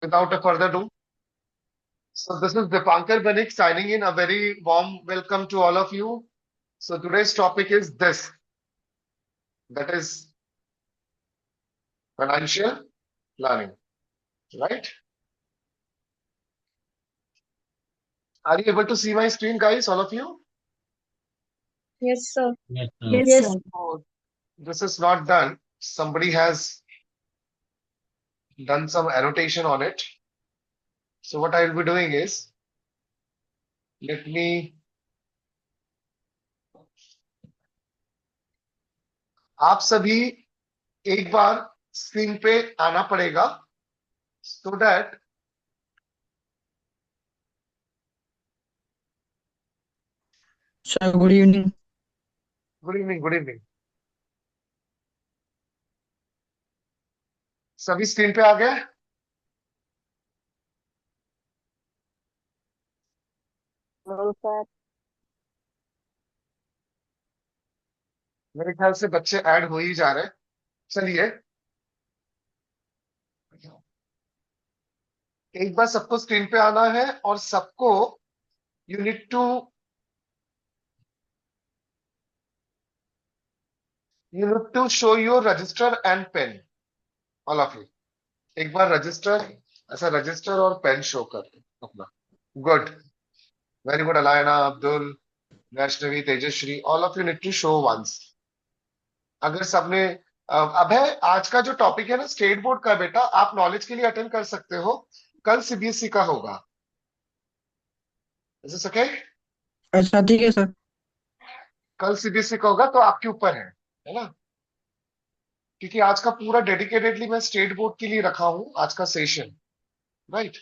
Without a further ado, so this is Dipankar Banik signing in. A very warm welcome to all of you. So today's topic is this, that is financial planning, right? Are you able to see my screen, guys, all of you? Yes, sir. Yes, sir. Yes, Yes, sir. Oh, this is not done. Somebody has done some annotation on it. So what I will be doing is, let me, आप सभी एक बार screen पे आना पड़ेगा so that Sir, good evening. Good evening सभी screen पे आ गए No, sir. मेरे ख्याल से बच्चे ऐड हो ही जा रहे हैं चलिए एक बार सबको स्क्रीन पे आना है और सबको you need to show your register and pen all of you एक बार रजिस्टर ऐसा रजिस्टर और पेन शो कर दो अपना good very good Alaina Abdul Vaishnavi Tejashree all of you need to show once अगर सबने अभय आज का जो टॉपिक है ना स्टेट बोर्ड का बेटा आप नॉलेज के लिए अटेंड कर सकते हो कल सीबीएसई का होगा इज दिस ओके अच्छा ठीक है सर। कल सीबीएसई का होगा तो आपके ऊपर है ना क्योंकि आज का पूरा डेडिकेटेडली मैं स्टेट बोर्ड के लिए रखा हूं आज का सेशन राइट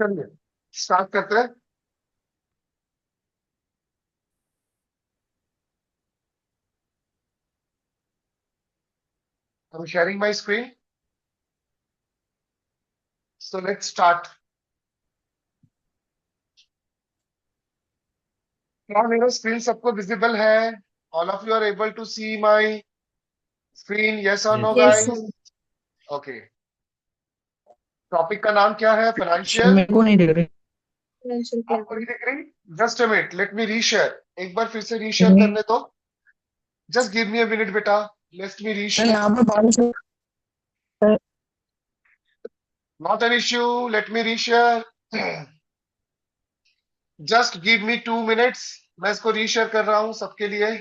चलिए स्टार्ट करते हैं I'm sharing my screen. So let's start. क्या मेरा स्क्रीन सबको विजिबल है all of you are able to see my screen yes और no Yes, guys sir. Okay topic का नाम क्या है सर फाइनेंशियल मेरे को नहीं दिख रही। Financial आपको planning. नहीं दिख रही just a minute let me reshare एक बार फिर से रीशेयर करने दो just give me a minute बेटा लेट मी सर रीशेयर यहाँ पे बारिश है। Sir, not an issue let me reshare just give me 2 minutes मैं इसको रीशेयर कर रहा हूं सबके लिए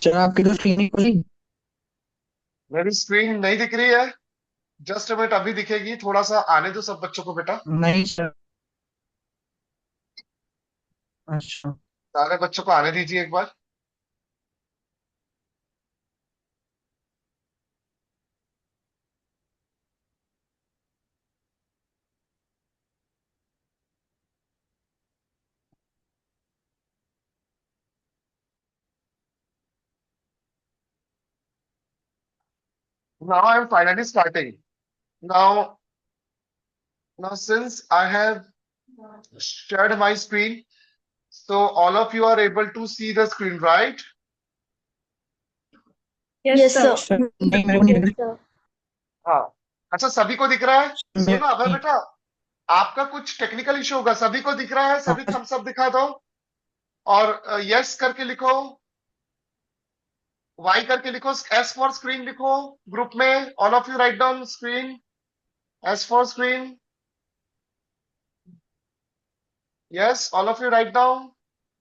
सर आपकी तो स्क्रीन ही खुली। मेरी स्क्रीन नहीं दिख रही है जस्ट मिनट अभी दिखेगी थोड़ा सा आने दो सब बच्चों को बेटा नहीं सर। अच्छा सारे बच्चों को आने दीजिए एक बार now I am finally starting now since I have shared my screen so all of you are able to see the screen right Yes, sir. Sir नहीं मेरे को नहीं दिख रही। Sir. हाँ अच्छा सभी को दिख रहा है मेरे सुनो अभय बेटा आपका कुछ टेक्निकल इशू होगा सभी को दिख रहा है सभी थम्स अप दिखा दो और यस करके लिखो, वाई करके लिखो, एस फॉर स्क्रीन लिखो ग्रुप में। All of you write down screen, S for screen. Yes, all of you write down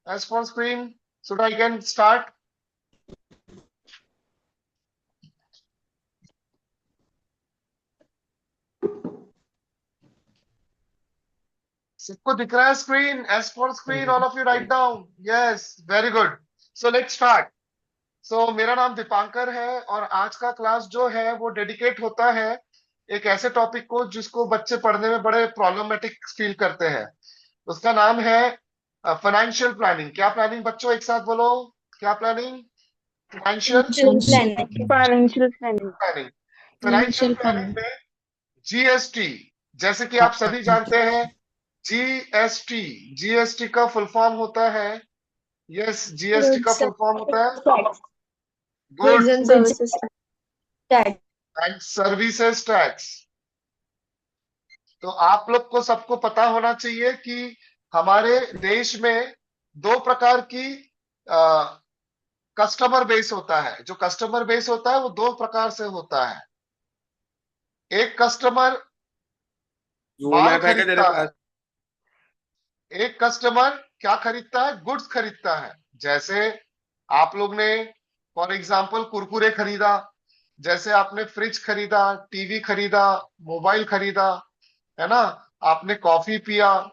as for screen so that I can start. सबको दिख रहा है screen? As for screen, all of you write down. Yes, very good. So let's start. So मेरा नाम दीपांकर है और आज का क्लास जो है वो डेडिकेट होता है एक ऐसे टॉपिक को जिसको बच्चे पढ़ने में बड़े प्रॉब्लमेटिक फील करते हैं। उसका नाम है फाइनेंशियल प्लानिंग। क्या प्लानिंग बच्चों, एक साथ बोलो, क्या planning? Financial Planning. Financial planning. Planning. Financial planning में जीएसटी, जैसे कि आप सभी जानते हैं, जीएसटी, जीएसटी का फुल फॉर्म होता है, यस, जीएसटी का फुल फॉर्म होता है Tax. Good Goods and services tax. And services tax. तो आप लोग को सबको पता होना चाहिए कि हमारे देश में दो प्रकार की कस्टमर बेस होता है। जो कस्टमर बेस होता है वो दो प्रकार से होता है। एक कस्टमर माल खरीदता है, एक कस्टमर क्या खरीदता है? गुड्स खरीदता है। जैसे आप लोग ने फॉर एग्जांपल कुरकुरे खरीदा, जैसे आपने फ्रिज खरीदा, टीवी खरीदा, मोबाइल खरीदा, है ना, आपने कॉफी पिया।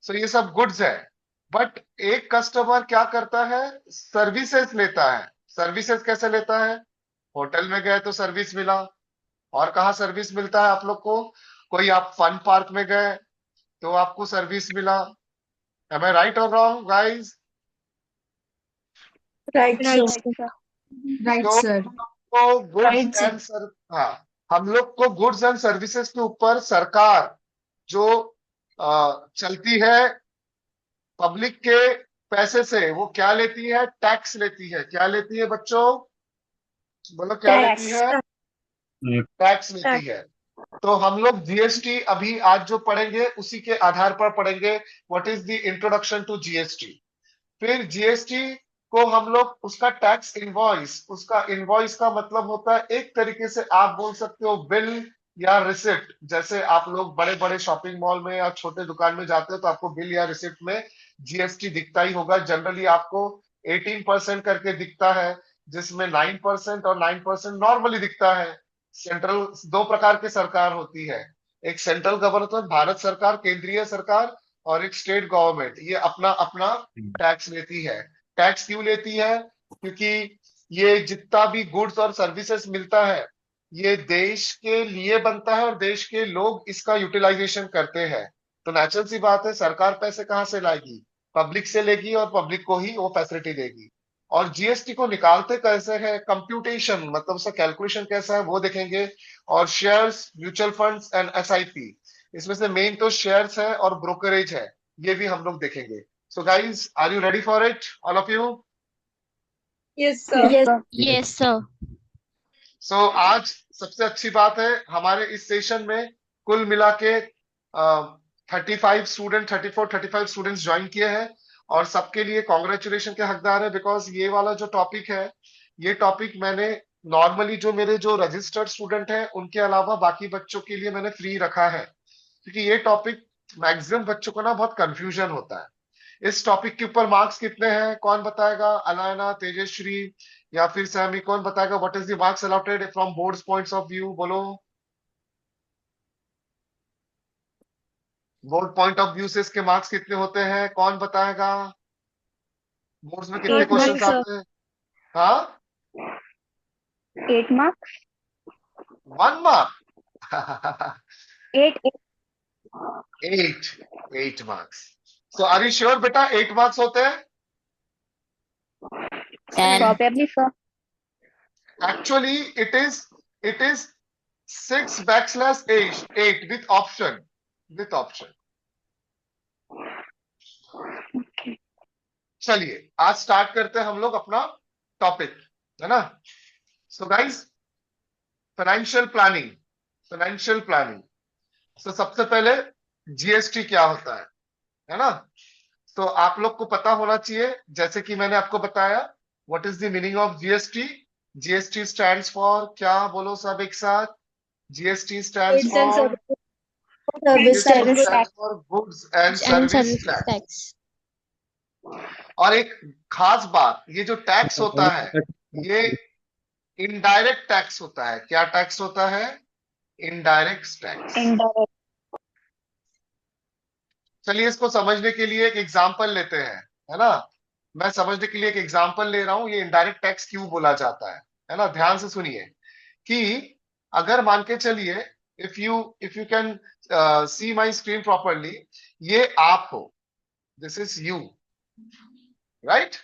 सो ये सब गुड्स है। बट एक कस्टमर क्या करता है? सर्विसेज लेता है। सर्विसेज कैसे लेता है? होटल में गए तो सर्विस मिला। और कहाँ सर्विस मिलता है आप लोग को? कोई आप फन पार्क में गए तो आपको सर्विस मिला। Am I right or wrong, guys? Right, Right, sir. sir. Right, तो sir. को गुड्स Right, sir. एंड हाँ, हम लोग को गुड्स एंड सर्विसेज के ऊपर सरकार जो चलती है पब्लिक के पैसे से, वो क्या लेती है? टैक्स लेती है। क्या लेती है बच्चों? बोलो, क्या Tax. लेती है? टैक्स लेती है। तो हम लोग जीएसटी अभी आज जो पढ़ेंगे उसी के आधार पर पढ़ेंगे। What is the introduction to GST. फिर जीएसटी को हम लोग उसका टैक्स इनवॉइस, उसका इनवॉइस का मतलब होता है एक तरीके से आप बोल सकते हो बिल या रिसिप्ट। जैसे आप लोग बड़े बड़े शॉपिंग मॉल में या छोटे दुकान में जाते हो तो आपको बिल या रिसिप्ट में जीएसटी दिखता ही होगा। जनरली आपको 18% करके दिखता है, जिसमें 9% और 9% नॉर्मली दिखता है। सेंट्रल, दो प्रकार की सरकार होती है, एक सेंट्रल गवर्नमेंट भारत सरकार, केंद्रीय सरकार, और एक स्टेट गवर्नमेंट। ये अपना अपना टैक्स लेती है। टैक्स क्यों लेती है? क्योंकि ये जितना भी गुड्स और सर्विसेज मिलता है ये देश के लिए बनता है और देश के लोग इसका यूटिलाइजेशन करते हैं। तो नेचुरल सी बात है, सरकार पैसे कहाँ से लाएगी? पब्लिक से लेगी और पब्लिक को ही वो फैसिलिटी देगी। और जीएसटी को निकालते कैसे है? कंप्यूटेशन, मतलब उसका कैलकुलेशन कैसा है वो देखेंगे। और shares, mutual funds and SIP, इसमें से मेन तो शेयर्स है और ब्रोकरेज है, ये भी हम लोग देखेंगे। So guys, are you ready for it, all of you? Yes, sir. Yes, sir. Yes, sir. So आज सबसे अच्छी बात है, हमारे इस सेशन में कुल मिला के 35 स्टूडेंट, 35 स्टूडेंट्स ज्वाइन किए हैं और सबके लिए कॉन्ग्रेचुलेशन के हकदार है। बिकॉज ये वाला जो टॉपिक है, ये टॉपिक मैंने नॉर्मली जो मेरे जो रजिस्टर्ड स्टूडेंट हैं उनके अलावा बाकी बच्चों के लिए मैंने फ्री रखा है, क्योंकि ये टॉपिक मैक्सिमम बच्चों को ना बहुत कंफ्यूजन होता है। इस टॉपिक के ऊपर मार्क्स कितने हैं कौन बताएगा? अलायना, तेजश्री या फिर सैमी, कौन बताएगा? What is the marks allotted from boards points of view? बोलो, बोर्ड पॉइंट ऑफ व्यू से इसके मार्क्स कितने होते हैं कौन बताएगा? बोर्ड्स में कितने 8 क्वेश्चंस marks, आते हैं? हाँ, 8 marks. 1 mark. 8. 8 marks. So are you sure बेटा 8 मार्क्स होते हैं? Probably, sir. Actually, it is 6 \8 with option, with option. Okay. चलिए आज स्टार्ट करते हैं हम लोग अपना टॉपिक, है ना। So guys, financial planning, financial planning. So सबसे पहले जीएसटी क्या होता है ना। तो आप लोग को पता होना चाहिए, जैसे कि मैंने आपको बताया, what is the meaning of GST. GST stands for क्या, बोलो सब एक साथ। GST stands Goods and for, service GST tax. Stands for goods and And service service tax. tax. और एक खास बात, ये जो टैक्स होता है ये इनडायरेक्ट टैक्स होता है। क्या टैक्स होता है? Indirect tax. Indirect. चलिए इसको समझने के लिए एक एग्जांपल लेते हैं, है ना। मैं समझने के लिए एक एग्जांपल ले रहा हूं, ये इनडायरेक्ट टैक्स क्यों बोला जाता है ना। ध्यान से सुनिए कि अगर मान के चलिए, if you can see my screen properly, ये आप हो, दिस इज यू, राइट।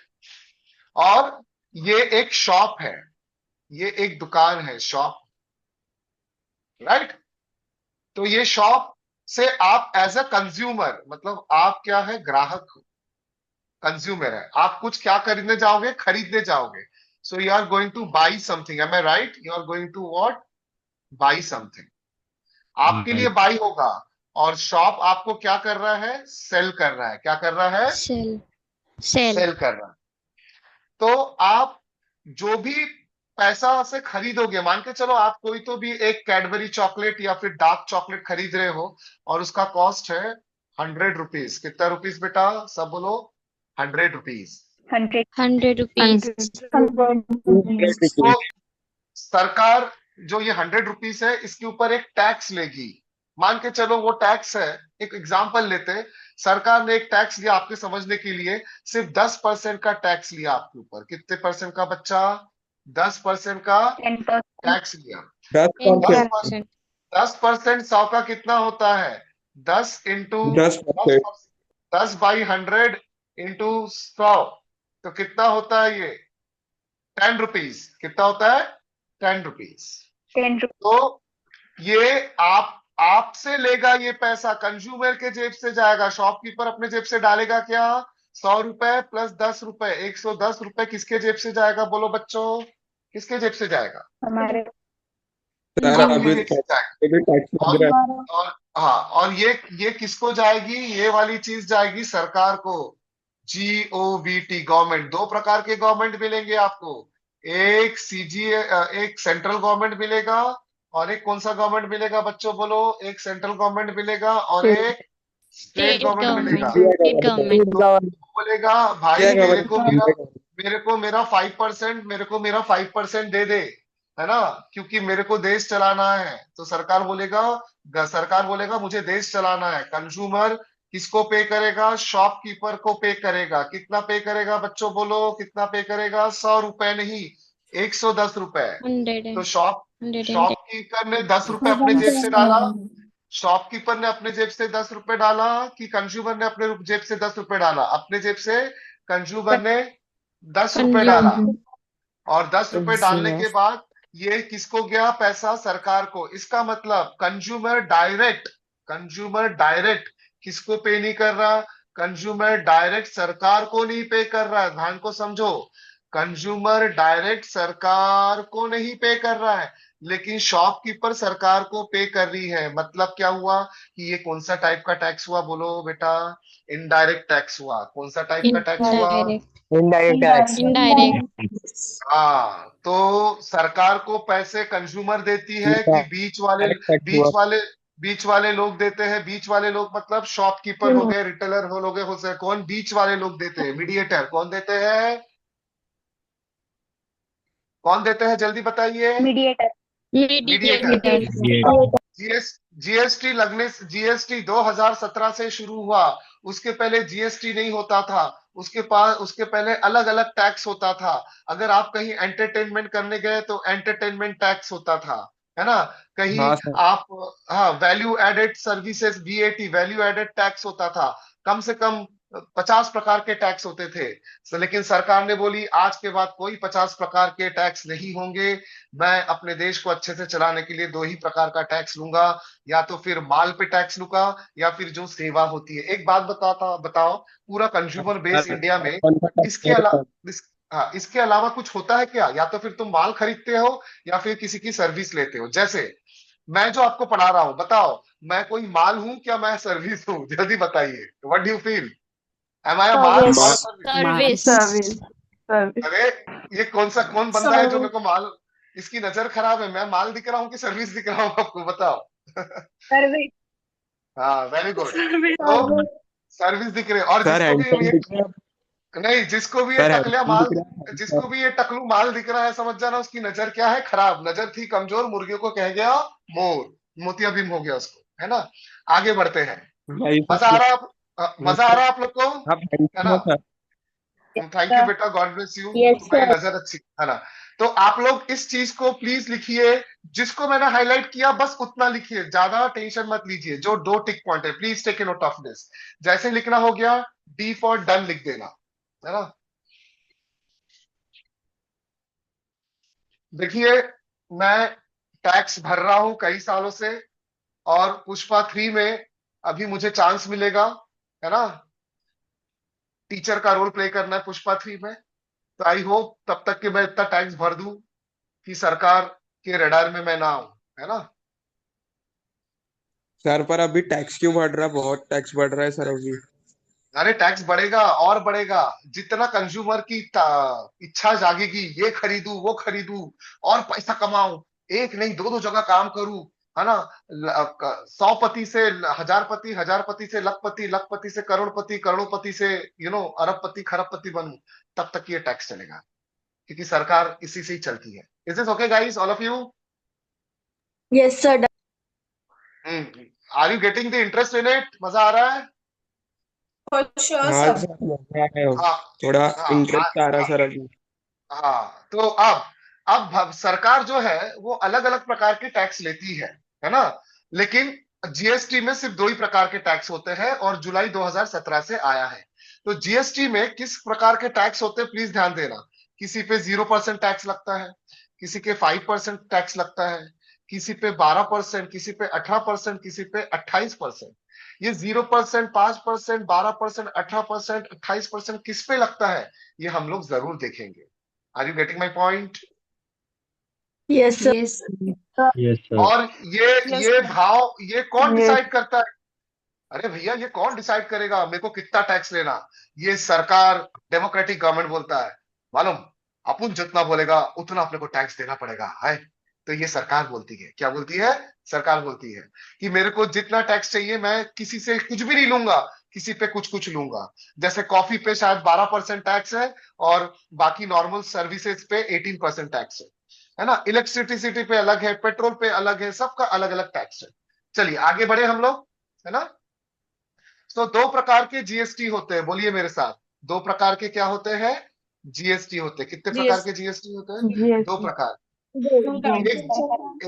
और ये एक शॉप है, ये एक दुकान है, शॉप, राइट। तो ये शॉप से आप एज अ कंज्यूमर, मतलब आप क्या है, ग्राहक हो, कंज्यूमर है। आप कुछ क्या खरीदने जाओगे, खरीदने जाओगे। So you are going to buy something, am I right? You are going to what? Buy something. आपके लिए बाई होगा, और शॉप आपको क्या कर रहा है, सेल कर रहा है। क्या कर रहा है? Sell. Sell. सेल कर रहा है। तो आप जो भी पैसा से खरीदोगे, मान के चलो आप कोई तो भी एक कैडबरी चॉकलेट या फिर डार्क चॉकलेट खरीद रहे हो, और उसका कॉस्ट है 100 रुपीज। कितना रुपीज बेटा, सब बोलो। 100 रुपीज। 100. 100 rupees. तो सरकार जो ये 100 रुपीज है, इसके ऊपर एक टैक्स लेगी। मान के चलो वो टैक्स है, एक एग्जांपल लेते हैं, सरकार ने एक टैक्स लिया आपके समझने के लिए, सिर्फ 10% का टैक्स लिया आपके ऊपर। कितने परसेंट का बच्चा? 10% का 10%. टैक्स लिया। 10%. 10% 100 का कितना होता है? 10 इंटू 10%। 10/100 इंटू 100, तो कितना होता है ये? 10 रुपीज। कितना होता है? 10 रुपीज। 10 rupees. तो ये आपसे लेगा ये पैसा, कंज्यूमर के जेब से जाएगा। शॉपकीपर अपने जेब से डालेगा क्या? 100 रुपए प्लस 10 रुपए, 110 रुपए किसके जेब से जाएगा, बोलो बच्चों, किसके जेब से जाएगा? हमारे सर आपके अभी जेब से जाएगा। टैक्स लग रहा है। और हाँ, और ये किसको जाएगी? ये वाली चीज जाएगी सरकार को। GOVT, government. दो प्रकार के गवर्नमेंट मिलेंगे आपको, एक एक सेंट्रल गवर्नमेंट मिलेगा, और एक कौन सा गवर्नमेंट मिलेगा बच्चों, बोलो। एक सेंट्रल गवर्नमेंट मिलेगा और एक स्टेट State गवर्नमेंट मिलेगा। government. State government. तो बोलेगा भाई क्या मेरे को मेरा 5%, मेरे को मेरा 5% दे दे, है ना, क्योंकि मेरे को देश चलाना है। तो सरकार बोलेगा मुझे देश चलाना है। कंज्यूमर किसको पे करेगा? शॉपकीपर को पे करेगा। कितना पे करेगा बच्चों, बोलो कितना पे करेगा? 100 रुपए नहीं, 110 रुपए। 100 तो and 110. शॉपकीपर ने 10 रुपए अपने जेब से डाला, शॉपकीपर ने अपने जेब से 10 रुपए डाला, कि कंज्यूमर ने अपने जेब से 10 रुपए डाला? अपने जेब से कंज्यूमर ने 10 रुपए डाला। और 10 रुपए डालने के बाद ये किसको गया पैसा? सरकार को। इसका मतलब कंज्यूमर डायरेक्ट किसको पे नहीं कर रहा? कंज्यूमर डायरेक्ट सरकार को नहीं पे कर रहा है। ध्यान को समझो, कंज्यूमर डायरेक्ट सरकार को नहीं पे कर रहा है, लेकिन शॉपकीपर सरकार को पे कर रही है। मतलब क्या हुआ कि ये कौन सा टाइप का टैक्स हुआ, बोलो बेटा? इनडायरेक्ट टैक्स हुआ। कौन सा टाइप का टैक्स हुआ? Indirect. Indirect. हाँ, तो सरकार को पैसे कंज्यूमर देती है कि बीच वाले लोग देते हैं। बीच वाले लोग मतलब शॉपकीपर हो गए, रिटेलर हो गए, हो सकते कौन? बीच वाले लोग देते हैं। मीडिएटर कौन देते हैं? कौन देते हैं, जल्दी बताइए। mediator. मीडिएटर। Mediator. जीएसटी 2017 से शुरू हुआ। उसके पहले जीएसटी नहीं होता था। उसके पहले अलग अलग टैक्स होता था। अगर आप कहीं एंटरटेनमेंट करने गए तो एंटरटेनमेंट टैक्स होता था, है ना। कहीं हाँ सर। आप, हाँ, value added services, VAT, value added tax होता था। कम से कम 50 प्रकार के टैक्स होते थे। लेकिन सरकार ने बोली आज के बाद कोई 50 प्रकार के टैक्स नहीं होंगे। मैं अपने देश को अच्छे से चलाने के लिए दो ही प्रकार का टैक्स लूंगा, या तो फिर माल पे टैक्स लूंगा, या फिर जो सेवा होती है। एक बात बताओ, पूरा कंज्यूमर बेस इंडिया में इसके अलावा हाँ, इसके अलावा कुछ होता है क्या? या तो फिर तुम माल खरीदते हो, या फिर किसी की सर्विस लेते हो। जैसे मैं जो आपको पढ़ा रहा हूं, बताओ मैं कोई माल हूं क्या, मैं सर्विस हूं? जल्दी बताइए, what do you feel? Am I माल और माल सर्विस? Service. अरे ये कौन बंदा है जो मेरे को माल, इसकी नजर खराब है, मैं माल दिख रहा हूँ कि सर्विस दिख रहा हूँ आपको बताओ? सर्विस। हाँ वेरी गुड। तो सर्विस दिख रही है, और सर जिसको भी हैंडसम ये, दिख रहा है। नहीं जिसको भी ये सर टकलिया हैंडसम माल, दिख रहा है जिसको handsome। भी ये टकलू माल दिख रहा है समझ जाना उसकी नजर क्या है, खराब। नजर थी कमजोर, मुर्गियों को कह गया मोर, मोतियाबिंद हो गया उसको, है ना? आगे बढ़ते हैं। भाई मजा आ साहब, रहा मजा आ रहा आप लोग को, आप है हैंडसम ना? हो सर। थैंक यू बेटा, गॉड ब्लेस यू, यस तुम्हारी सर। नजर अच्छी है ना? तो आप लोग इस चीज को प्लीज लिखिए, जिसको मैंने हाईलाइट किया बस उतना लिखिए, ज्यादा टेंशन मत लीजिए। जो दो टिक पॉइंट है please take a note of this. जैसे लिखना हो गया, डी फॉर डन लिख देना, है ना? देखिए, मैं टैक्स भर रहा हूं कई सालों से, और पुष्पा 3 में अभी मुझे चांस मिलेगा, है ना? टीचर का रोल प्ले करना है पुष्पा 3 में। तो आई होप तब तक कि मैं इतना टैक्स भर दूं कि सरकार के रडार में मैं ना आऊं, है ना? सर पर अभी टैक्स क्यों बढ़ रहा है? बहुत टैक्स बढ़ रहा है सर अभी। अरे टैक्स बढ़ेगा और बढ़ेगा, जितना कंज्यूमर की इच्छा जागेगी, ये खरीदूं वो खरीदूं और पैसा कमाऊं, एक नहीं दो दो जगह काम करूं, है ना? 100 पति से हजारपति, हजारपति से लखपति, लखपति से करोड़पति, करोड़पति से अरबपति खरबपति बनूं, तब तक ये टैक्स चलेगा, क्योंकि सरकार इसी से ही चलती है। Is this okay guys, all of you? Yes sir. Are you getting the interest in it? मजा आ रहा है? हाँ सर, मजा आया। हाँ थोड़ा हाँ इंटरेस्ट आ रहा है सर अभी। हाँ। तो अब सरकार जो है वो अलग अलग प्रकार के टैक्स लेती है ना? लेकिन जीएसटी में सिर्फ दो ही प्रकार के टैक्स होते हैं, और जुलाई 2017 से आया है। तो जीएसटी में किस प्रकार के टैक्स होते हैं प्लीज ध्यान देना। किसी पे 0% टैक्स लगता है, किसी के 5% टैक्स लगता है, किसी पे 12%, किसी पे 18%, किसी पे 28%। ये 0%, 5%, 12%, 18%, 28% किस पे लगता है, ये हम लोग जरूर देखेंगे। Are you getting my point? Yes sir. Yes. Yes, sir. और ये भाव ये कौन डिसाइड करता है? अरे भैया ये कौन डिसाइड करेगा मेरे को कितना टैक्स लेना? ये सरकार, डेमोक्रेटिक गवर्नमेंट बोलता है, मालूम? अपन जितना बोलेगा उतना अपने को टैक्स देना पड़ेगा है। तो ये सरकार बोलती है, क्या बोलती है? सरकार बोलती है कि मेरे को जितना टैक्स चाहिए, मैं किसी से कुछ भी नहीं लूंगा, किसी पे कुछ कुछ लूंगा। जैसे कॉफी पे शायद 12% टैक्स है, और बाकी नॉर्मल सर्विसेज पे 18% टैक्स है ना? इलेक्ट्रिसिटी पे अलग है, पेट्रोल पे अलग है, सबका अलग अलग टैक्स है। चलिए आगे बढ़े हम लोग, है ना? तो दो प्रकार के जीएसटी होते हैं, बोलिए मेरे साथ। दो प्रकार के क्या होते हैं? जीएसटी होते हैं। कितने प्रकार के जीएसटी होते हैं? दो प्रकार।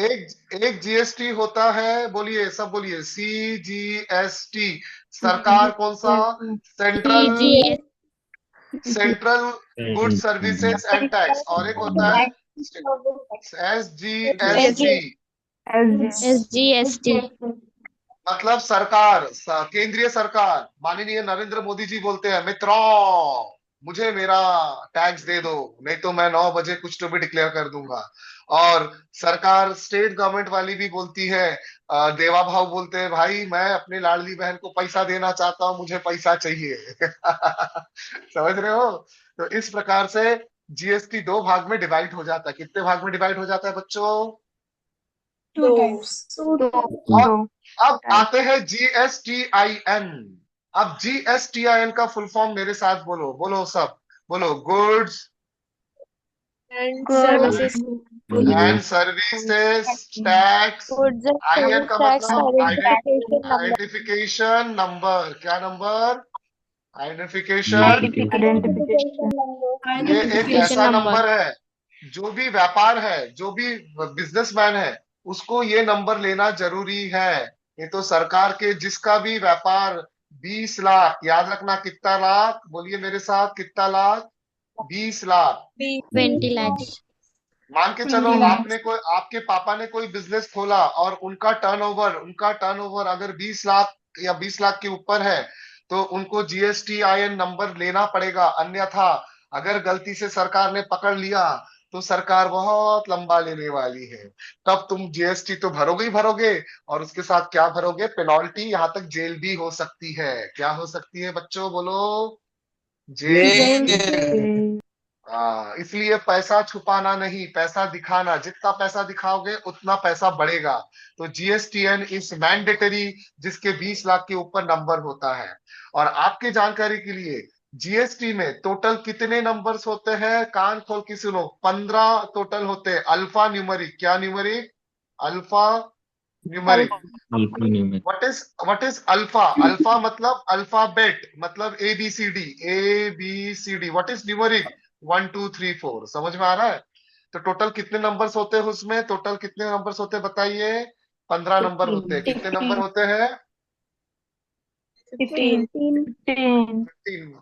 एक एक जीएसटी होता है, बोलिए सब बोलिए, सीजीएसटी। सरकार कौन सा? Central CGS. Central good services and tax. और एक होता है एसजीएसटी, SGST. मतलब सरकार, केंद्रीय सरकार। माननीय नरेंद्र मोदी जी बोलते हैं, मित्रों मुझे मेरा टैक्स दे दो, नहीं तो मैं 9 बजे कुछ तो भी डिक्लेयर कर दूंगा। और सरकार स्टेट गवर्नमेंट वाली भी बोलती है, देवा भाव बोलते हैं, भाई मैं अपने लाडली बहन को पैसा देना चाहता हूं, मुझे पैसा चाहिए। समझ रहे हो? तो इस प्रकार से जीएसटी दो भाग में डिवाइड हो जाता है। कितने भाग में डिवाइड हो जाता है बच्चों? और अब आते हैं जीएसटीआईएन। अब जीएसटीआईएन का फुल फॉर्म मेरे साथ बोलो, बोलो सब, बोलो। Goods Services. And services tax. IN का मतलब आइडेंटिफिकेशन नंबर। क्या नंबर? आइडेंटिफिकेशन। ये एक Identification ऐसा number. नंबर है, जो भी व्यापार है, जो भी बिजनेसमैन है, उसको ये नंबर लेना जरूरी है। ये तो सरकार के जिसका भी व्यापार 20 लाख, याद रखना कितना लाख, बोलिए मेरे साथ, कितना लाख? 20 लाख। 20 lakhs. मान के चलो आपने कोई, आपके पापा ने कोई बिजनेस खोला और उनका टर्नओवर अगर 20 लाख या 20 लाख के ऊपर है, तो उनको जीएसटीआईएन नंबर लेना पड़ेगा। अन्यथा अगर गलती से सरकार ने पकड़ लिया तो सरकार बहुत लंबा लेने वाली है। तब तुम जीएसटी तो भरोगे ही भरोगे, और उसके साथ क्या भरोगे? पेनल्टी, यहां तक जेल भी हो सकती है। क्या हो सकती है बच्चों, बोलो? जेल। ये हाँ, इसलिए पैसा छुपाना नहीं, पैसा दिखाना। जितना पैसा दिखाओगे उतना पैसा बढ़ेगा। तो जीएसटीएन इज मैंडेटरी, जिसके 20 लाख के ऊपर नंबर होता है। और आपके जानकारी के लिए, जीएसटी में टोटल कितने नंबर्स होते हैं? कान खोल के सुनो, 15 टोटल होते हैं। अल्फा न्यूमरिक, क्या numeric? Alpha numeric. What is alpha? Alpha मतलब अल्फाबेट, मतलब A B C D, A B C D. What is numeric? 1 2 3 4। समझ में आ रहा है? तो टोटल कितने नंबर्स होते हैं उसमें? टोटल कितने नंबर्स होते हैं बताइए? 15 नंबर होते हैं। कितने नंबर होते हैं? 15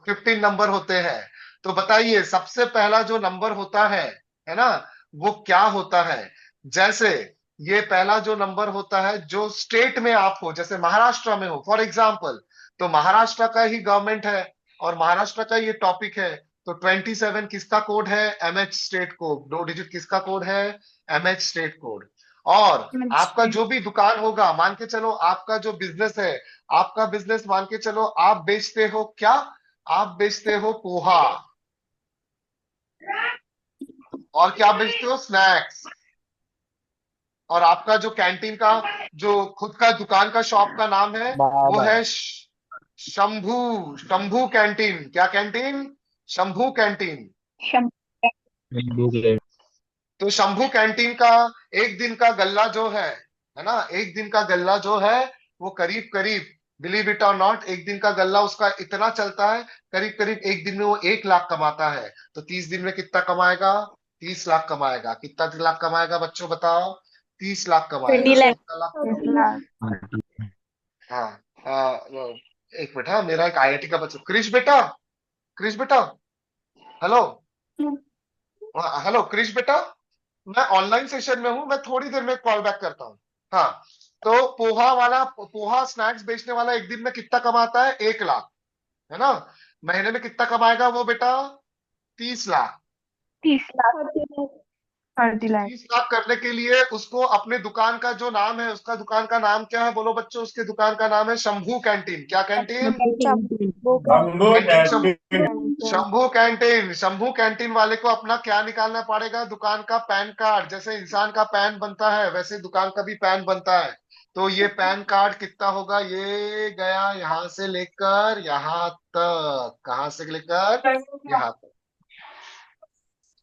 15 नंबर होते हैं। तो बताइए, सबसे पहला जो नंबर होता है ना, वो क्या होता है? जैसे ये पहला जो नंबर होता है, जो स्टेट में आप हो, जैसे महाराष्ट्र में हो फॉर एग्जाम्पल, तो महाराष्ट्र का ही गवर्नमेंट है और महाराष्ट्र का ये टॉपिक है। तो 27 किसका कोड है? MH state code. 2 डिजिट किसका कोड है? MH state code. और आपका जो भी दुकान होगा, मान के चलो आपका जो बिजनेस है, आपका बिजनेस मान के चलो, आप बेचते हो क्या? आप बेचते हो पोहा। और क्या बेचते हो? स्नैक्स। और आपका जो कैंटीन का, जो खुद का दुकान का शॉप का नाम है, वो है शंभू। शंभू कैंटीन। क्या कैंटीन? शंभू कैंटीन। तो शंभू कैंटीन का एक दिन का गल्ला जो है ना, एक दिन का गल्ला जो है, वो करीब करीब, बिलीव इट और नॉट, एक दिन का गल्ला उसका इतना चलता है, करीब करीब एक दिन में वो 1 लाख कमाता है। तो 30 दिन में कितना कमाएगा? 30 लाख कमाएगा। कितना लाख कमाएगा बच्चों, बताओ? 30 लाख कमाएगा। 20 लाख। कितना लाख? हाँ। वो, एक मिनट। हाँ, मेरा एक आईआईटी का बच्चा, क्रिश बेटा, क्रिश बेटा, हेलो। हेलो क्रिश बेटा, मैं ऑनलाइन सेशन में हूं, मैं थोड़ी देर में कॉल बैक करता हूँ। हाँ। तो पोहा वाला, पोहा स्नैक्स बेचने वाला एक दिन में कितना कमाता है? 1 लाख, है ना? महीने में कितना कमाएगा वो बेटा? 30 लाख। 30 लाख करने के लिए उसको अपने दुकान का जो नाम है, उसका दुकान का नाम क्या है? बोलो बच्चों, उसके दुकान का नाम है शंभू कैंटीन। क्या canteen? Canteen Shambhu canteen. Shambhu canteen वाले को अपना क्या निकालना पड़ेगा? दुकान का पैन कार्ड। जैसे इंसान का पैन बनता है, वैसे दुकान का भी पैन बनता है। तो ये पैन कार्ड कितना होगा? ये गया यहां से लेकर यहां तक। कहां से लेकर यहां तक।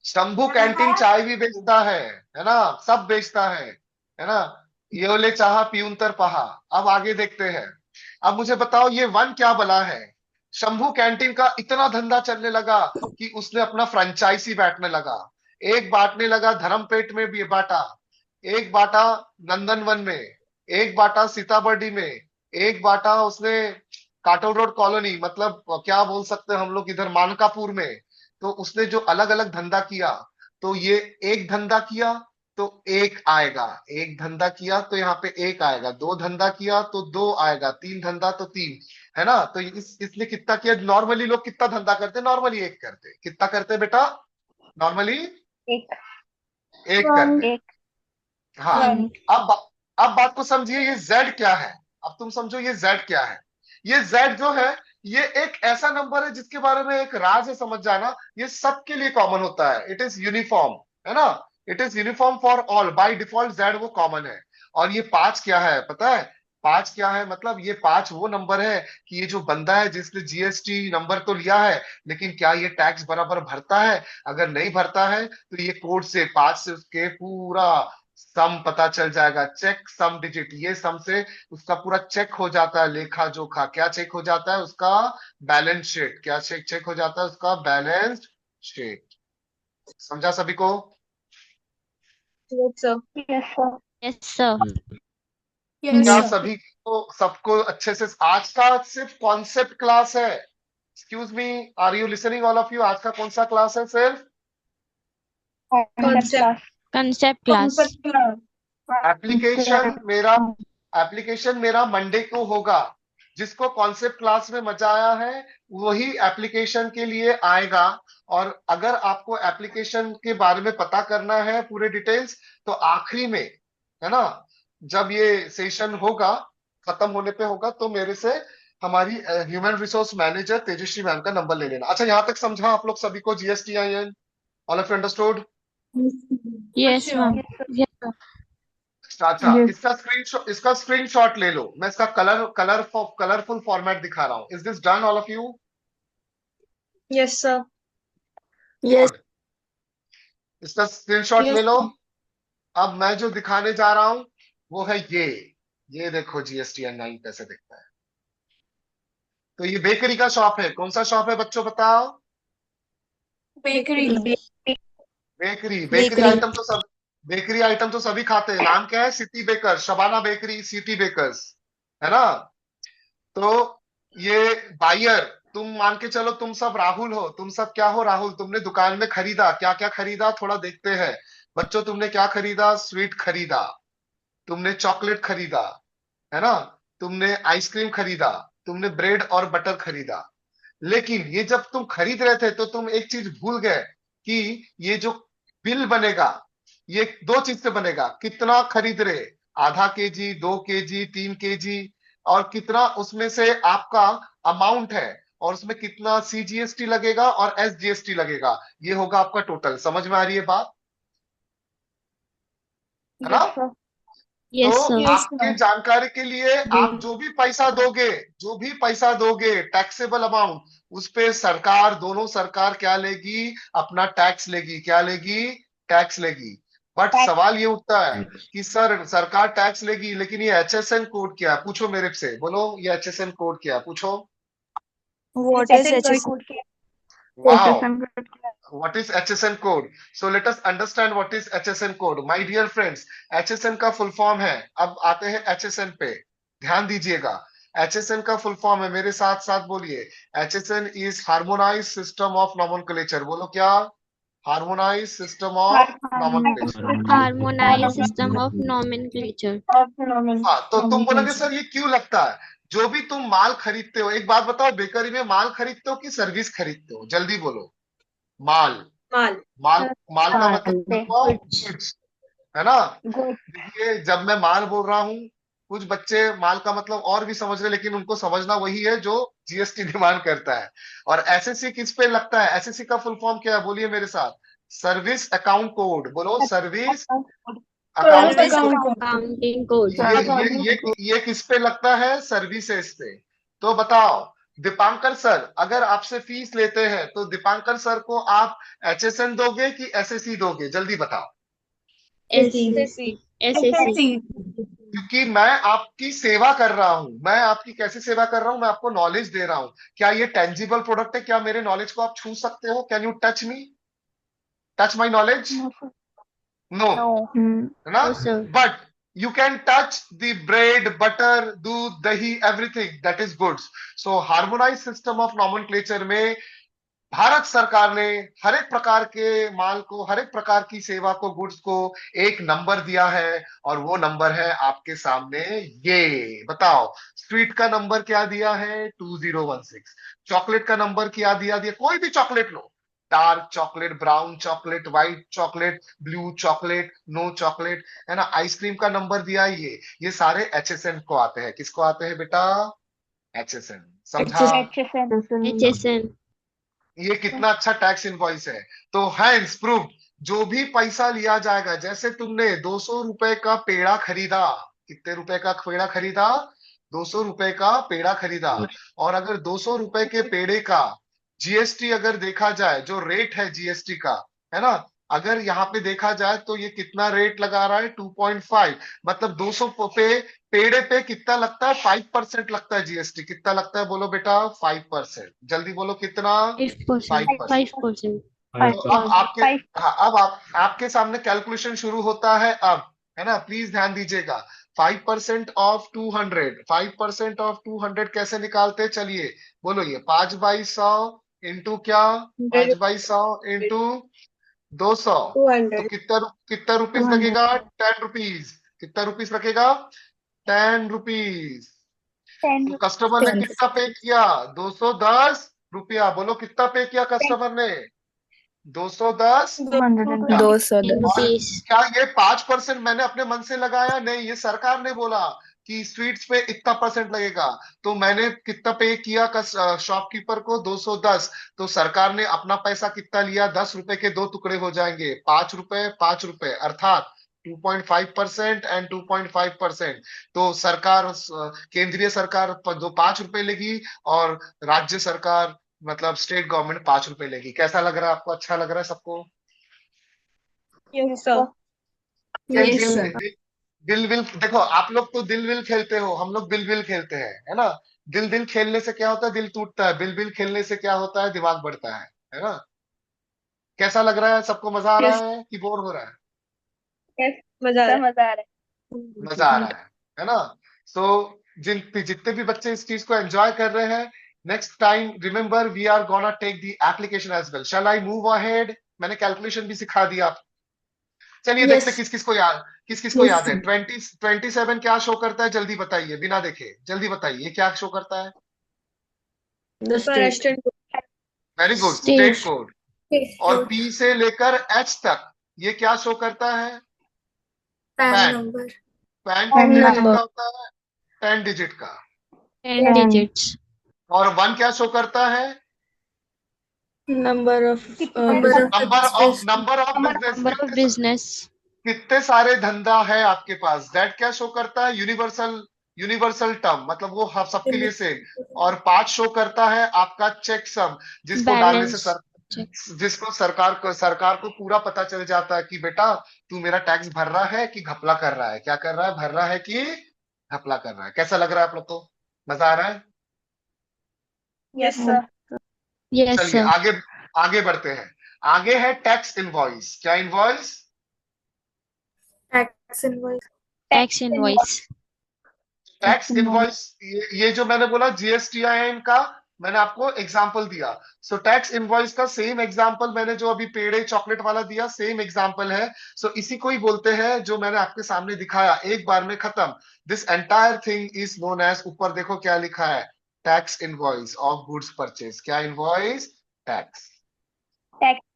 शंभू कैंटीन चाय भी बेचता है ना? सब बेचता है ना? ये बोले चाह पियूंतर पहा। अब आगे देखते हैं। अब मुझे बताओ, ये वन क्या बला है? शंभू कैंटीन का इतना धंधा चलने लगा कि उसने अपना फ्रेंचाइजी बांटने लगा। एक बांटने लगा धर्मपेट में भी बांटा, एक बांटा नंदनवन में, एक बांटा सीताबर्डी में, एक बांटा उसने काटोल रोड कॉलोनी, मतलब क्या बोल सकते हैं हम लोग इधर, मानकापुर में। तो उसने जो अलग अलग धंधा किया, तो ये एक धंधा किया तो एक आएगा, एक धंधा किया तो यहाँ पे एक आएगा, दो धंधा किया तो दो आएगा, तीन धंधा तो तीन, है ना? तो इसने कितना किया? नॉर्मली लोग कितना धंधा करते? नॉर्मली एक करते। कितना करते बेटा? नॉर्मली एक करते। हाँ। अब अब बात को समझिए, ये जेड क्या है? अब तुम समझो ये जेड क्या है। ये जेड जो है, ये एक ऐसा नंबर है जिसके बारे में एक राज है, समझ जाना। ये सबके लिए कॉमन होता है, इट इज यूनिफॉर्म, है ना? It is uniform for all, by default Z वो कॉमन है। और ये 5 क्या है पता है? 5 क्या है? मतलब ये 5 वो नंबर है कि ये जो बंदा है जिसने जीएसटी नंबर तो लिया है, लेकिन क्या ये टैक्स बराबर भरता है? अगर नहीं भरता है तो ये कोड से 5 से उसके पूरा सम पता चल जाएगा। चेक सम डिजिट, ये सम से उसका पूरा चेक हो जाता है, लेखा जोखा। क्या चेक हो जाता है? उसका बैलेंस शीट। क्या चेक चेक हो जाता है? उसका बैलेंस शीट। समझा सभी को? Yes, sir. क्या सभी को, सबको अच्छे से? आज का सिर्फ कॉन्सेप्ट क्लास है। Excuse me, are you listening all of you? आज का कौन सा क्लास है? सिर्फ Concept class. एप्लीकेशन मेरा मंडे को होगा। जिसको कॉन्सेप्ट क्लास में मजा आया है वही एप्लीकेशन के लिए आएगा। और अगर आपको एप्लीकेशन के बारे में पता करना है पूरे डिटेल्स, तो आखिरी में, है ना, जब ये सेशन होगा, खत्म होने पे होगा, तो मेरे से हमारी ह्यूमन रिसोर्स मैनेजर तेजस्वी मैम का नंबर ले लेना। अच्छा, यहाँ तक समझा आप लोग सभी को? GSTIN all of you understood? Yes, ma'am. Yes, sir. अच्छा, Yes. इसका स्क्रीनशॉट ले लो। मैं इसका कलरफुल फॉर्मेट दिखा रहा हूँ। Is this done all of you? Yes, sir. Yes. Good. इसका स्क्रीनशॉट Yes. ले लो। अब मैं जो दिखाने जा रहा हूं वो है ये देखो, GSTN9 कैसे दिखता है। तो ये बेकरी का शॉप है। कौन सा शॉप है बच्चों, बताओ? Bakery. Bakery. Bakery. Bakery item तो सभी खाते हैं। नाम क्या है? City baker, Shabana bakery, city bakers, है ना? तो ये बायर, तुम मान के चलो तुम सब राहुल हो। तुम सब क्या हो? राहुल। तुमने दुकान में खरीदा, क्या क्या खरीदा थोड़ा देखते हैं बच्चों। तुमने क्या खरीदा? स्वीट खरीदा, तुमने चॉकलेट खरीदा, है ना, तुमने आइसक्रीम खरीदा, तुमने ब्रेड और बटर खरीदा। लेकिन ये जब तुम खरीद रहे थे तो तुम एक चीज भूल गए कि ये जो बिल बनेगा, ये दो चीज से बनेगा। कितना खरीद रहे, आधा केजी, 2 केजी, 3 केजी, और कितना उसमें से आपका अमाउंट है, और उसमें कितना CGST लगेगा और SGST लगेगा। ये होगा आपका टोटल। समझ में आ रही है बात? है ना? Yes, sir. Yes, तो sir. Yes, आपके sir. जानकारी के लिए, आप जो भी पैसा दोगे टैक्सेबल अमाउंट, उस पे सरकार, दोनों सरकार क्या लेगी? अपना टैक्स लेगी। क्या लेगी? टैक्स लेगी। बट सवाल ये उठता है कि सर, सरकार टैक्स लेगी, लेकिन ये HSN कोड क्या है? पूछो मेरे से, बोलो ये HSN कोड क्या है? पूछो। What is HSN? Wow, what is HSN code? So let us understand what is HSN code. My dear friends, HSN का फुल फॉर्म है, अब आते हैं HSN पे, ध्यान दीजिएगा। HSN का फुल फॉर्म है, मेरे साथ साथ बोलिए। HSN is Harmonized System of Nomenclature। बोलो क्या? Harmonized System of Nomenclature। Harmonized system of nomenclature. हाँ, तो तुम बोलोगे सर ये क्यों लगता है? जो भी तुम माल खरीदते हो, एक बात बताओ, बेकरी में माल खरीदते हो कि सर्विस खरीदते हो? जल्दी बोलो। माल। Mal. माल माल का मतलब गुड्स, है ना? देखिए, जब मैं माल बोल रहा हूँ, कुछ बच्चे माल का मतलब और भी समझ रहे, लेकिन उनको समझना वही है जो GST डिमांड करता है। और SSC किस पे लगता है? SSC का फुल फॉर्म क्या है? बोलिए मेरे साथ। Service account code. बोलो, service Service accounting. account. Accounting code. ये किस पे लगता है? सर्विसेज पे। तो बताओ दीपांकर सर, अगर आपसे फीस लेते हैं तो दीपांकर सर को आप HSN दोगे कि SSC दोगे? जल्दी बताओ। SSC. SSC. क्योंकि मैं आपकी सेवा कर रहा हूं। मैं आपकी कैसे सेवा कर रहा हूं? मैं आपको नॉलेज दे रहा हूं। क्या ये टेंजिबल प्रोडक्ट है? क्या मेरे नॉलेज को आप छू सकते हो? Can you touch me? Touch my knowledge? No, है ना? No, sir. But you can touch the bread, butter, दूध, दही, everything that is goods. So harmonized system of nomenclature में भारत सरकार ने हर एक प्रकार के माल को, हर एक प्रकार की सेवा को, गुड्स को एक नंबर दिया है, और वो नंबर है आपके सामने। ये बताओ, स्वीट का नंबर क्या दिया है? 2016। चॉकलेट का नंबर क्या दिया? कोई भी चॉकलेट लो, dark chocolate, brown chocolate, white chocolate, blue chocolate, no chocolate, है ना? आइसक्रीम का नंबर दिया है ये सारे HSN को आते हैं। किसको आते हैं बेटा? HSN। समझा? HSN. ये कितना अच्छा टैक्स इनवॉइस है। तो हैंस प्रूफ, जो भी पैसा लिया जाएगा, जैसे तुमने 200 रुपए का पेड़ा खरीदा, कितने रुपए का पेड़ा खरीदा? 200 रुपए का पेड़ा खरीदा। और अगर 200 रुपए के पेड़े का GST अगर देखा जाए, जो रेट है GST का, है ना, अगर यहाँ पे देखा जाए तो ये कितना रेट लगा रहा है? 2.5। मतलब 200 पे पेड़े पे कितना लगता है? 5% लगता है GST। कितना लगता है? बोलो बेटा। 5%। जल्दी बोलो, कितना? 5%. 5%. तो अब आपके, हाँ, अब आपके सामने कैलकुलेशन शुरू होता है अब, है ना? प्लीज ध्यान दीजिएगा। 5% ऑफ 200, 5% ऑफ 200 कैसे निकालते हैं? चलिए बोलो, ये 5/100 इंटू क्या? 5/100 इंटू 200। तो 200. कितना रुपीस लगेगा? 10 रुपीज। कितना रुपीस लगेगा? 10 रुपीज। तो कस्टमर ने कितना पे किया? 210 रुपया। बोलो, कितना पे किया कस्टमर ने? 210 10 और rupees. क्या ये 5% मैंने अपने मन से लगाया? नहीं, ये सरकार ने बोला कि स्वीट्स पे इतना परसेंट लगेगा, तो मैंने कितना पे किया शॉपकीपर को? 210। तो सरकार ने अपना पैसा कितना लिया? 10 रुपए के दो टुकड़े हो जाएंगे, 5 रुपए 5 रुपए, अर्थात 2.5% एंड 2.5%। तो सरकार केंद्रीय सरकार जो 5 रुपए लेगी और राज्य सरकार मतलब स्टेट गवर्नमेंट 5 रुपए लेगी। कैसा लग रहा है आपको? अच्छा लग रहा है सबको? Yes, sir. दिल दिल दिल विल, देखो आप लोग तो दिल विल खेलते हो, हम लोग बिल विल खेलते हैं, है ना? दिल दिल खेलने से क्या होता है? दिल टूटता है। बिल बिल खेलने से क्या होता है? दिमाग बढ़ता है ना? कैसा लग रहा है सबको? मजा आ रहा Yes, है कि बोर हो रहा है? yes. मजा आ रहा है। मजा आ रहा है ना? सो जितने भी बच्चे इस चीज को एंजॉय कर रहे हैं, next time remember we are gonna take the application as well. Shall I move ahead? मैंने कैलकुलेशन भी सिखा दिया। चलिए देखते Yes. किस किस को याद है। 27 क्या शो करता है? जल्दी बताइए, बिना देखे जल्दी बताइए, ये क्या शो करता है? Maharashtra very good, State. State code. और पी से लेकर एच तक ये क्या शो करता है? पैन। पैन कितने डिजिट का होता है? 10 डिजिट का। 10 digits. और वन क्या शो करता है? Number of number of business. Number of business. कितने सारे धंधा है आपके पास? दैट क्या शो करता है? यूनिवर्सल यूनिवर्सल टर्म, मतलब वो सबके लिए सेम। और 5 शो करता है आपका चेक सम, जिसको डालने से Balance. Check. जिसको सरकार को पूरा पता चल जाता है कि बेटा तू मेरा टैक्स भर रहा है कि घपला कर रहा है। क्या कर रहा है? भर रहा है कि घपला कर रहा है। कैसा लग रहा है आप लोग को? मजा आ रहा है? Yes sir. Yes, चलिए sir. आगे आगे बढ़ते हैं। आगे है टैक्स इनवॉइस। क्या invoice? Tax invoice. Tax invoice, ये जो मैंने बोला जीएसटीआईएन का, मैंने आपको एग्जांपल दिया। सो टैक्स इनवॉइस का सेम एग्जांपल मैंने जो अभी पेड़े चॉकलेट वाला दिया, सेम एग्जांपल है। सो इसी को ही बोलते हैं जो मैंने आपके सामने दिखाया, एक बार में खत्म। This entire thing is known as, ऊपर देखो क्या लिखा है, tax invoice of goods purchase. क्या इनवॉइस? टैक्स।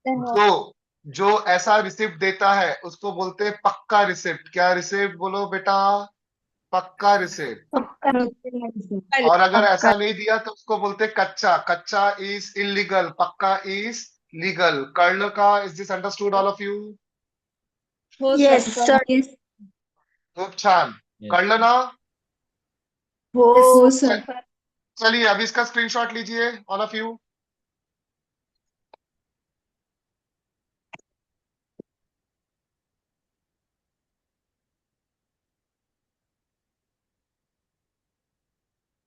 तो जो ऐसा रिसिप्ट देता है उसको बोलते हैं पक्का रिसिप्ट। क्या रिसिप्ट? बोलो बेटा, पक्का रिसिप्ट। और अगर ऐसा नहीं दिया तो उसको बोलते कच्चा। कच्चा इज इलीगल, पक्का इज लीगल। कर्ल का, is this understood all of you? Yes sir. खूब छान। कर्ल ना? हो सर। चलिए अब इसका स्क्रीनशॉट लीजिए ऑल ऑफ यू।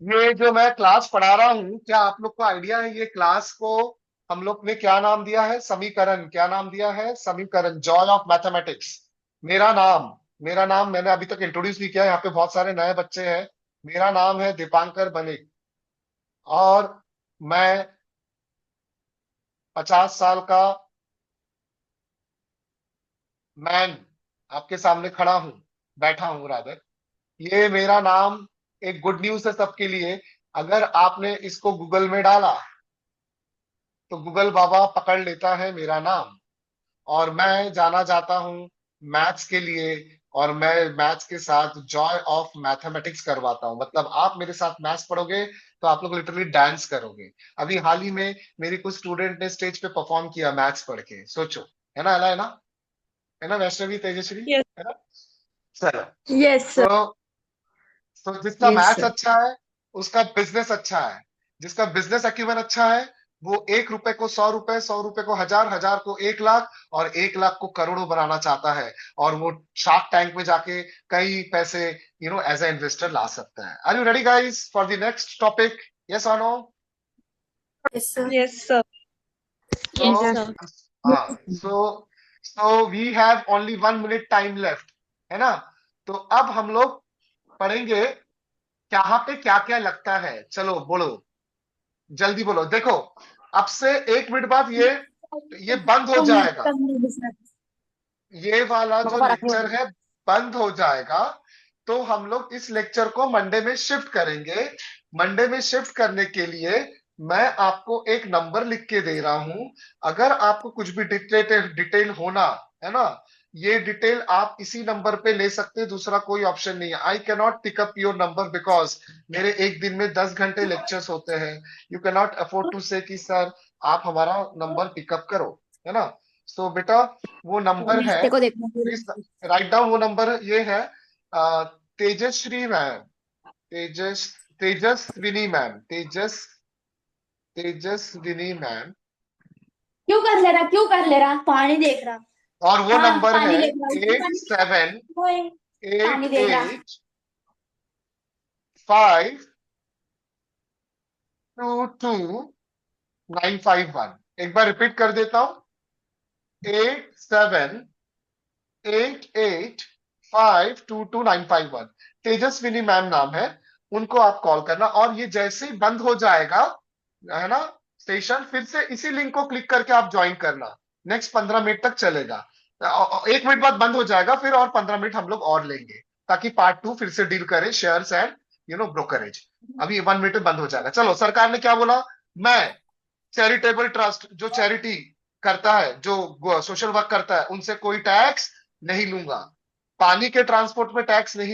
ये जो मैं क्लास पढ़ा रहा हूँ, क्या आप लोग को आइडिया है ये क्लास को हम लोग ने क्या नाम दिया है? समीकरण। क्या नाम दिया है? समीकरण। Joy of mathematics. मेरा नाम मैंने अभी तक इंट्रोड्यूस नहीं किया, यहाँ पे बहुत सारे नए बच्चे हैं। मेरा नाम है दीपांकर बनिक और मैं 50 साल का मैन आपके सामने खड़ा हूं, बैठा हूं रादर। ये मेरा नाम एक गुड न्यूज है सबके लिए। अगर आपने इसको गूगल में डाला तो गूगल बाबा पकड़ लेता है मेरा नाम। और मैं जाना जाता हूं मैथ्स के लिए, और मैं मैथ्स के साथ जॉय ऑफ मैथमेटिक्स करवाता हूं। मतलब आप मेरे साथ मैथ्स पढ़ोगे तो आप लोग लिटरली डांस करोगे। अभी हाल ही में मेरी कुछ स्टूडेंट ने स्टेज पे परफॉर्म किया मैथ्स पढ़ के, सोचो। है ना? है ना? है ना वैष्णवी, तेजश्री? Yes. है ना? चलो। Yes sir. तो जिसका मैथ्स अच्छा है उसका बिजनेस अच्छा है। जिसका बिजनेस अक्यूमेंट अच्छा है वो 1 रुपए को 100 रुपए, 100 रुपए को 1000, 1000 को 1 लाख और 1 लाख को करोड़ों बनाना चाहता है। और वो शार्क टैंक में जाके कई पैसे एज ए इन्वेस्टर ला सकता है। Are you ready guys for the next topic? Yes और no? Yes sir. Yes, sir. हाँ, so we have only 1 minute time left, है ना? तो अब हम लोग पढ़ेंगे यहाँ पे क्या क्या लगता है। चलो बोलो, जल्दी बोलो। देखो अब से 1 मिनट बाद ये बंद हो जाएगा। ये वाला जो लेक्चर है बंद हो जाएगा। तो हम लोग इस लेक्चर को मंडे में शिफ्ट करेंगे। मंडे में शिफ्ट करने के लिए मैं आपको एक नंबर लिख के दे रहा हूं, अगर आपको कुछ भी डिटेल होना है ना, ये डिटेल आप इसी नंबर पे ले सकते हैं, दूसरा कोई ऑप्शन नहीं है। I can not pick up your number because मेरे एक दिन में 10 घंटे लेक्चर्स होते हैं। You can not afford to say कि सर आप हमारा नंबर पिकअप करो, है ना। सो बेटा वो नंबर है, देखो देखो प्लीज राइट डाउन। वो नंबर ये है Tejashree ma'am, Tejaswini ma'am, Tejaswini ma'am. क्यों कर ले रहा पानी देख रहा। और वो हाँ नंबर पानी है देख रहा 8788 522951। एक बार रिपीट कर देता हूं, 8788522951। तेजस्विनी मैम नाम है, उनको आप कॉल करना। और ये जैसे ही बंद हो जाएगा, है ना, स्टेशन, फिर से इसी लिंक को क्लिक करके आप ज्वाइन करना। नेक्स्ट 15 मिनट तक चलेगा। 1 मिनट बाद बंद हो जाएगा, फिर और 15 मिनट हम लोग और लेंगे, ताकि पार्ट 2 फिर से डील करें शेयर्स एंड ब्रोकरेज। अभी 1 मिनट में बंद हो जाएगा। चलो, सरकार ने क्या बोला, मैं चैरिटेबल ट्रस्ट जो चैरिटी करता है, जो सोशल वर्क करता है, उनसे कोई टैक्स नहीं लूंगा। पानी के ट्रांसपोर्ट में टैक्स नहीं